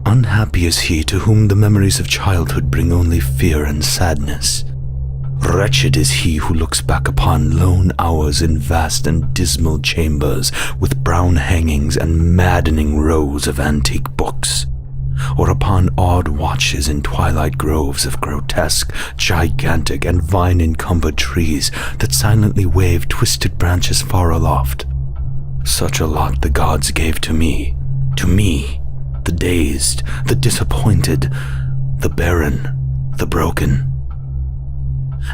Unhappy is he to whom the memories of childhood bring only fear and sadness. Wretched is he who looks back upon lone hours in vast and dismal chambers with brown hangings and maddening rows of antique books, or upon odd watches in twilight groves of grotesque, gigantic, and vine-encumbered trees that silently wave twisted branches far aloft. Such a lot the gods gave to me, the dazed, the disappointed, the barren, the broken.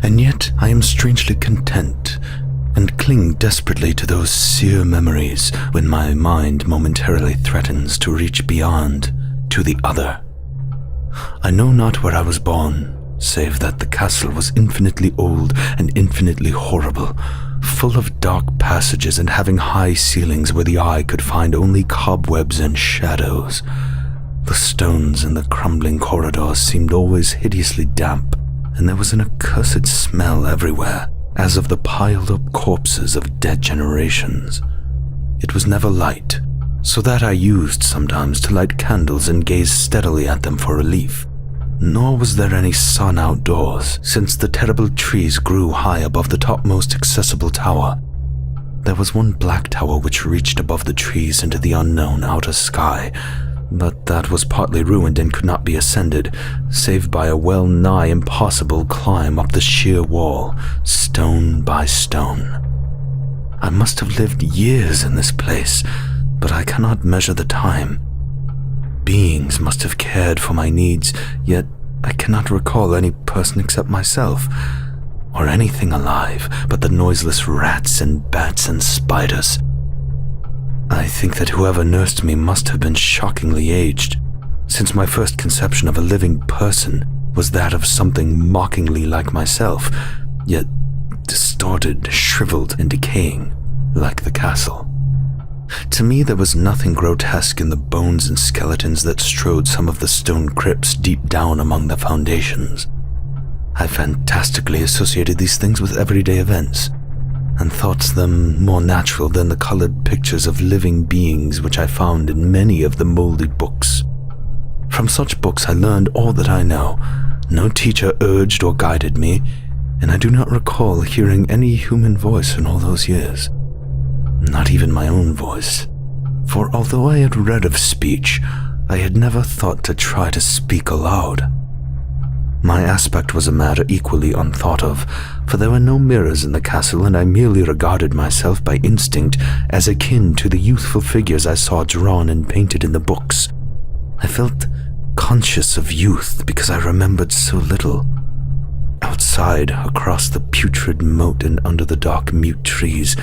And yet I am strangely content and cling desperately to those sere memories when my mind momentarily threatens to reach beyond to the other. I know not where I was born, save that the castle was infinitely old and infinitely horrible, full of dark passages and having high ceilings where the eye could find only cobwebs and shadows. The stones in the crumbling corridors seemed always hideously damp, and there was an accursed smell everywhere, as of the piled-up corpses of dead generations. It was never light, so that I used sometimes to light candles and gaze steadily at them for relief. Nor was there any sun outdoors, since the terrible trees grew high above the topmost accessible tower. There was one black tower which reached above the trees into the unknown outer sky, but that was partly ruined and could not be ascended, save by a well-nigh impossible climb up the sheer wall, stone by stone. I must have lived years in this place, but I cannot measure the time. Beings must have cared for my needs, yet I cannot recall any person except myself, or anything alive but the noiseless rats and bats and spiders. I think that whoever nursed me must have been shockingly aged, since my first conception of a living person was that of something mockingly like myself, yet distorted, shriveled, and decaying, like the castle. To me, there was nothing grotesque in the bones and skeletons that strode some of the stone crypts deep down among the foundations. I fantastically associated these things with everyday events, and thought them more natural than the colored pictures of living beings which I found in many of the moldy books. From such books I learned all that I know. No teacher urged or guided me, and I do not recall hearing any human voice in all those years. Not even my own voice. For although I had read of speech, I had never thought to try to speak aloud. My aspect was a matter equally unthought of, for there were no mirrors in the castle, and I merely regarded myself by instinct as akin to the youthful figures I saw drawn and painted in the books. I felt conscious of youth because I remembered so little. Outside, across the putrid moat and under the dark mute trees,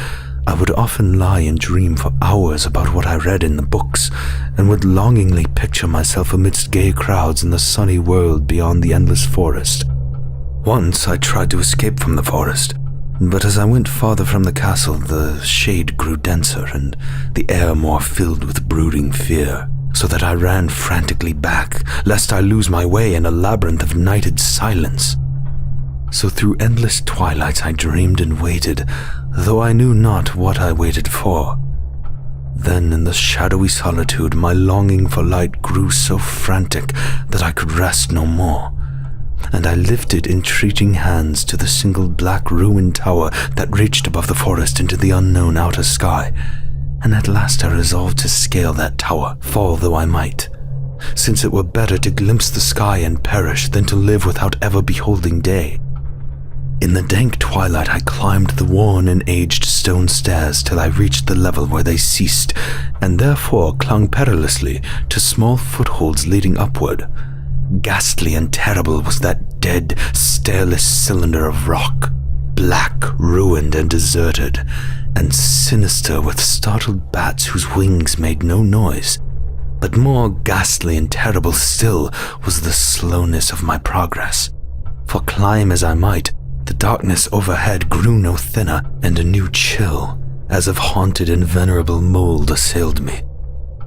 I would often lie and dream for hours about what I read in the books, and would longingly picture myself amidst gay crowds in the sunny world beyond the endless forest. Once I tried to escape from the forest, but as I went farther from the castle, the shade grew denser and the air more filled with brooding fear, so that I ran frantically back, lest I lose my way in a labyrinth of nighted silence. So through endless twilights I dreamed and waited, though I knew not what I waited for. Then in the shadowy solitude my longing for light grew so frantic that I could rest no more, and I lifted entreating hands to the single black ruined tower that reached above the forest into the unknown outer sky, and at last I resolved to scale that tower, fall though I might, since it were better to glimpse the sky and perish than to live without ever beholding day. In the dank twilight I climbed the worn and aged stone stairs till I reached the level where they ceased, and therefore clung perilously to small footholds leading upward. Ghastly and terrible was that dead, stairless cylinder of rock, black, ruined, and deserted, and sinister with startled bats whose wings made no noise. But more ghastly and terrible still was the slowness of my progress, for climb as I might, the darkness overhead grew no thinner, and a new chill, as of haunted and venerable mold, assailed me.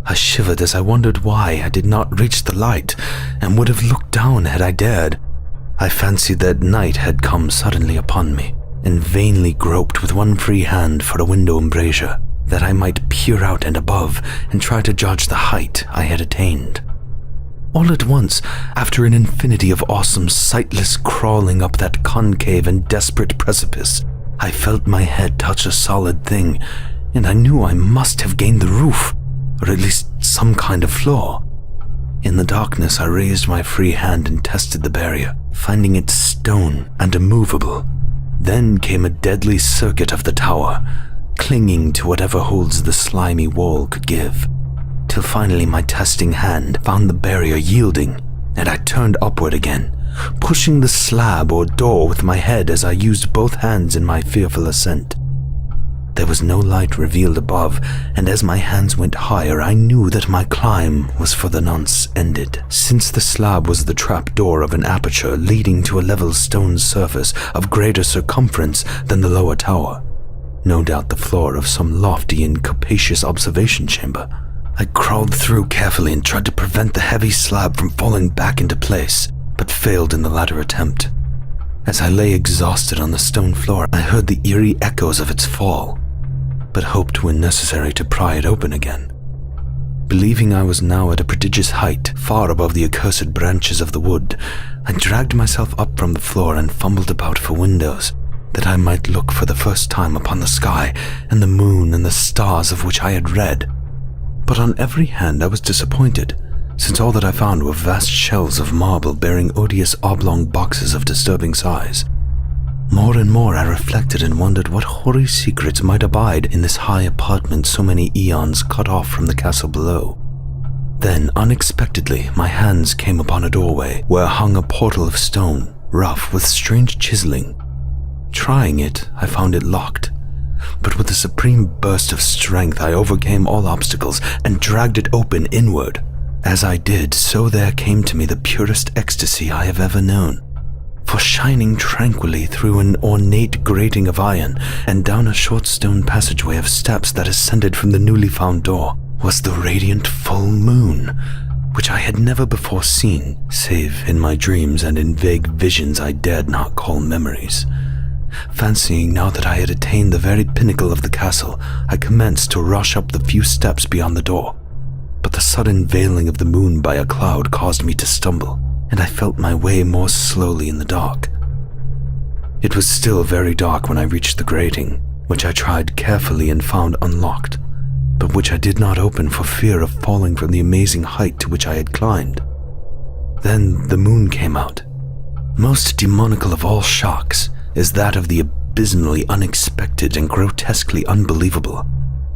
I shivered as I wondered why I did not reach the light, and would have looked down had I dared. I fancied that night had come suddenly upon me, and vainly groped with one free hand for a window embrasure, that I might peer out and above and try to judge the height I had attained. All at once, after an infinity of awesome, sightless crawling up that concave and desperate precipice, I felt my head touch a solid thing, and I knew I must have gained the roof, or at least some kind of floor. In the darkness, I raised my free hand and tested the barrier, finding it stone and immovable. Then came a deadly circuit of the tower, clinging to whatever holds the slimy wall could give, till finally my testing hand found the barrier yielding, and I turned upward again, pushing the slab or door with my head as I used both hands in my fearful ascent. There was no light revealed above, and as my hands went higher, I knew that my climb was for the nonce ended, since the slab was the trap door of an aperture leading to a level stone surface of greater circumference than the lower tower. No doubt the floor of some lofty and capacious observation chamber. I crawled through carefully and tried to prevent the heavy slab from falling back into place, but failed in the latter attempt. As I lay exhausted on the stone floor, I heard the eerie echoes of its fall, but hoped when necessary to pry it open again. Believing I was now at a prodigious height, far above the accursed branches of the wood, I dragged myself up from the floor and fumbled about for windows, that I might look for the first time upon the sky and the moon and the stars of which I had read. But on every hand I was disappointed, since all that I found were vast shelves of marble bearing odious oblong boxes of disturbing size. More and more I reflected and wondered what hoary secrets might abide in this high apartment so many eons cut off from the castle below. Then, unexpectedly, my hands came upon a doorway where hung a portal of stone, rough with strange chiseling. Trying it, I found it locked, but with a supreme burst of strength I overcame all obstacles and dragged it open inward. As I did, so there came to me the purest ecstasy I have ever known. For shining tranquilly through an ornate grating of iron and down a short stone passageway of steps that ascended from the newly found door was the radiant full moon, which I had never before seen, save in my dreams and in vague visions I dared not call memories. Fancying now that I had attained the very pinnacle of the castle, I commenced to rush up the few steps beyond the door, but the sudden veiling of the moon by a cloud caused me to stumble, and I felt my way more slowly in the dark. It was still very dark when I reached the grating, which I tried carefully and found unlocked, but which I did not open for fear of falling from the amazing height to which I had climbed. Then the moon came out. Most demoniacal of all shocks is that of the abysmally unexpected and grotesquely unbelievable.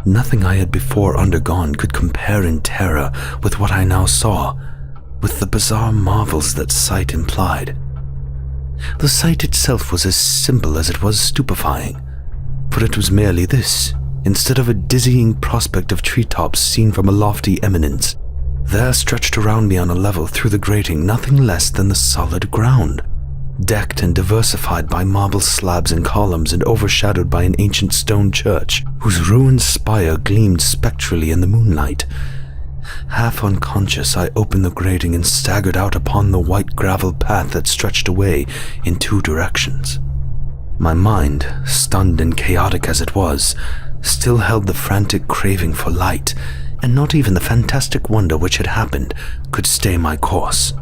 Nothing I had before undergone could compare in terror with what I now saw, with the bizarre marvels that sight implied. The sight itself was as simple as it was stupefying, for it was merely this: instead of a dizzying prospect of treetops seen from a lofty eminence, there stretched around me on a level through the grating nothing less than the solid ground, decked and diversified by marble slabs and columns and overshadowed by an ancient stone church whose ruined spire gleamed spectrally in the moonlight. Half unconscious, I opened the grating and staggered out upon the white gravel path that stretched away in two directions. My mind, stunned and chaotic as it was, still held the frantic craving for light, and not even the fantastic wonder which had happened could stay my course.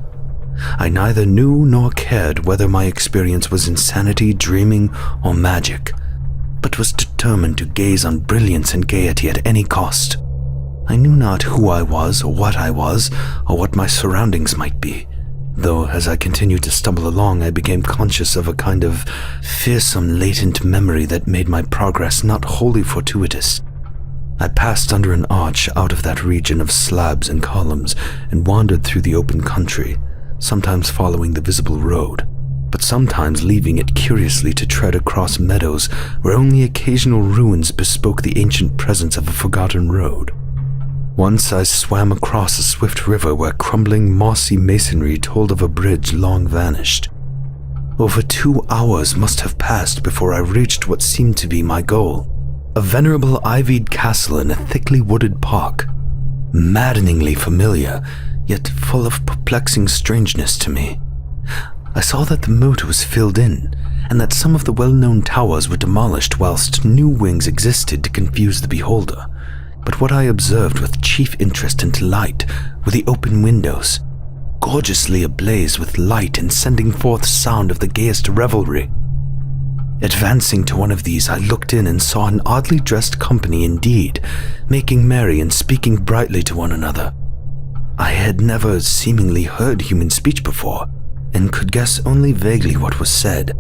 I neither knew nor cared whether my experience was insanity, dreaming, or magic, but was determined to gaze on brilliance and gaiety at any cost. I knew not who I was, or what my surroundings might be, though as I continued to stumble along I became conscious of a kind of fearsome latent memory that made my progress not wholly fortuitous. I passed under an arch out of that region of slabs and columns and wandered through the open country, sometimes following the visible road, but sometimes leaving it curiously to tread across meadows where only occasional ruins bespoke the ancient presence of a forgotten road. Once I swam across a swift river where crumbling mossy masonry told of a bridge long vanished. Over 2 hours must have passed before I reached what seemed to be my goal, a venerable ivied castle in a thickly wooded park, maddeningly familiar, yet full of perplexing strangeness to me. I saw that the moat was filled in, and that some of the well-known towers were demolished whilst new wings existed to confuse the beholder. But what I observed with chief interest and delight were the open windows. gorgeously ablaze with light and sending forth sound of the gayest revelry. Advancing to one of these, I looked in and saw an oddly dressed company indeed, making merry and speaking brightly to one another. I had never seemingly heard human speech before, and could guess only vaguely what was said.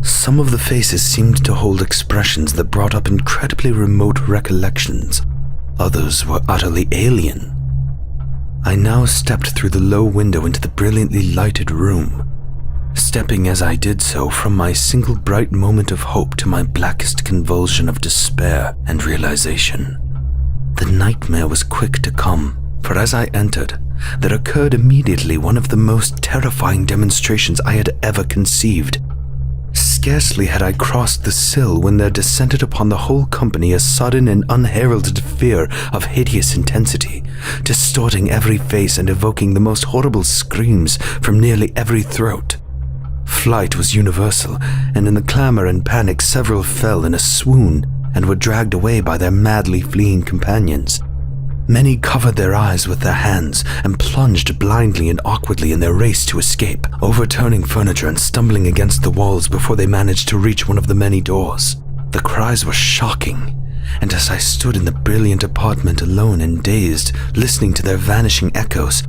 Some of the faces seemed to hold expressions that brought up incredibly remote recollections. Others were utterly alien. I now stepped through the low window into the brilliantly lighted room, stepping as I did so from my single bright moment of hope to my blackest convulsion of despair and realization. The nightmare was quick to come, for as I entered, there occurred immediately one of the most terrifying demonstrations I had ever conceived. Scarcely had I crossed the sill when there descended upon the whole company a sudden and unheralded fear of hideous intensity, distorting every face and evoking the most horrible screams from nearly every throat. Flight was universal, and in the clamor and panic several fell in a swoon and were dragged away by their madly fleeing companions. Many covered their eyes with their hands and plunged blindly and awkwardly in their race to escape, overturning furniture and stumbling against the walls before they managed to reach one of the many doors. The cries were shocking, and as I stood in the brilliant apartment alone and dazed, listening to their vanishing echoes,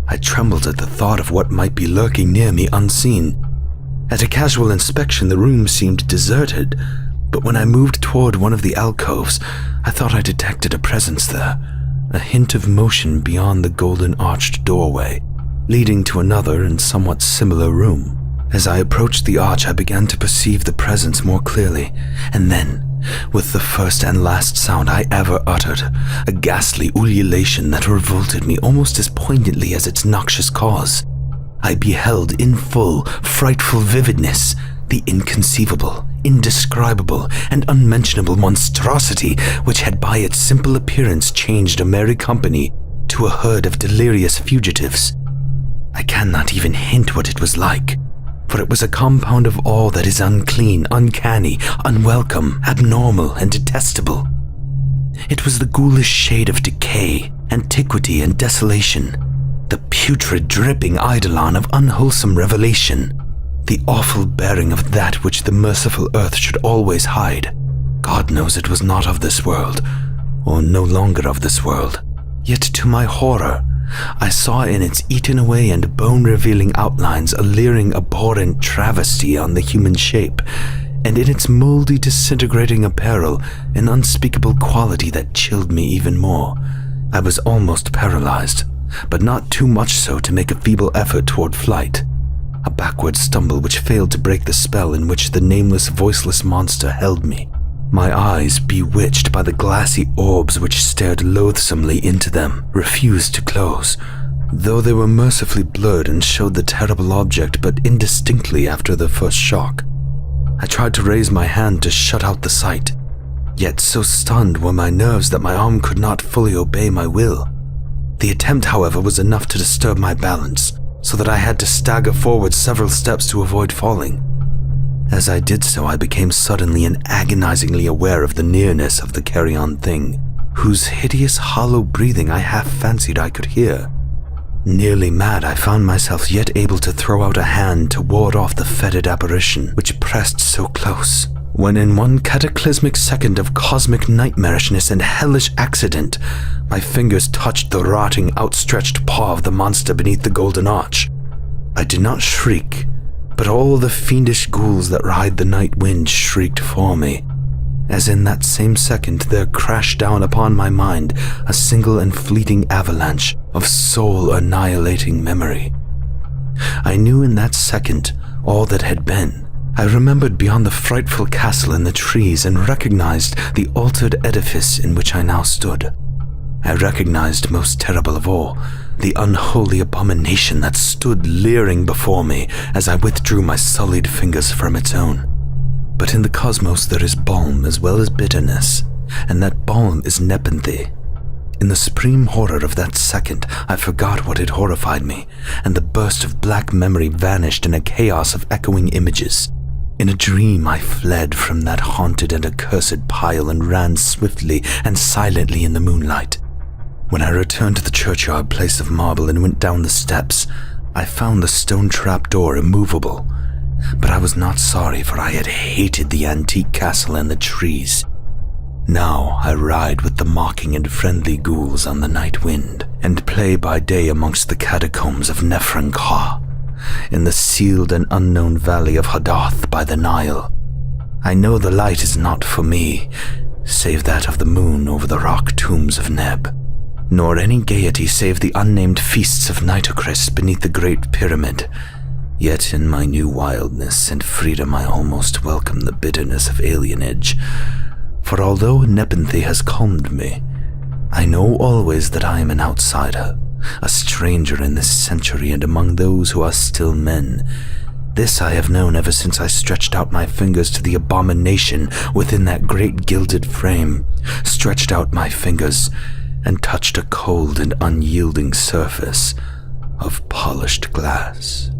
I trembled at the thought of what might be lurking near me unseen. At a casual inspection, the room seemed deserted, but when I moved toward one of the alcoves, I thought I detected a presence there, a hint of motion beyond the golden-arched doorway, leading to another and somewhat similar room. As I approached the arch, I began to perceive the presence more clearly, and then, with the first and last sound I ever uttered, a ghastly ululation that revolted me almost as poignantly as its noxious cause, I beheld in full, frightful vividness the inconceivable, indescribable, and unmentionable monstrosity which had by its simple appearance changed a merry company to a herd of delirious fugitives. I cannot even hint what it was like, for it was a compound of all that is unclean, uncanny, unwelcome, abnormal, and detestable. It was the ghoulish shade of decay, antiquity, and desolation, the putrid dripping eidolon of unwholesome revelation, the awful bearing of that which the merciful earth should always hide. God knows it was not of this world, or no longer of this world. Yet to my horror, I saw in its eaten away and bone-revealing outlines a leering, abhorrent travesty on the human shape, and in its moldy, disintegrating apparel, an unspeakable quality that chilled me even more. I was almost paralyzed, but not too much so to make a feeble effort toward flight. A backward stumble which failed to break the spell in which the nameless, voiceless monster held me. My eyes, bewitched by the glassy orbs which stared loathsomely into them, refused to close, though they were mercifully blurred and showed the terrible object but indistinctly after the first shock. I tried to raise my hand to shut out the sight, yet so stunned were my nerves that my arm could not fully obey my will. The attempt, however, was enough to disturb my balance, so that I had to stagger forward several steps to avoid falling. As I did so, I became suddenly and agonizingly aware of the nearness of the carrion thing, whose hideous hollow breathing I half fancied I could hear. Nearly mad, I found myself yet able to throw out a hand to ward off the fetid apparition which pressed so close, when in one cataclysmic second of cosmic nightmarishness and hellish accident, my fingers touched the rotting, outstretched paw of the monster beneath the golden arch. I did not shriek, but all the fiendish ghouls that ride the night wind shrieked for me, as in that same second there crashed down upon my mind a single and fleeting avalanche of soul-annihilating memory. I knew in that second all that had been. I remembered beyond the frightful castle in the trees and recognized the altered edifice in which I now stood. I recognized, most terrible of all, the unholy abomination that stood leering before me as I withdrew my sullied fingers from its own. But in the cosmos there is balm as well as bitterness, and that balm is nepenthe. In the supreme horror of that second, I forgot what had horrified me, and the burst of black memory vanished in a chaos of echoing images. In a dream, I fled from that haunted and accursed pile and ran swiftly and silently in the moonlight. When I returned to the churchyard place of marble and went down the steps, I found the stone trapdoor immovable. But I was not sorry, for I had hated the antique castle and the trees. Now I ride with the mocking and friendly ghouls on the night wind, and play by day amongst the catacombs of Nefrenka, in the sealed and unknown valley of Hadath by the Nile. I know the light is not for me, save that of the moon over the rock tombs of Neb, nor any gaiety save the unnamed feasts of Nitocris beneath the Great Pyramid. Yet in my new wildness and freedom I almost welcome the bitterness of alienage, for although nepenthe has calmed me, I know always that I am an outsider, a stranger in this century and among those who are still men. This I have known ever since I stretched out my fingers to the abomination within that great gilded frame, stretched out my fingers and touched a cold and unyielding surface of polished glass.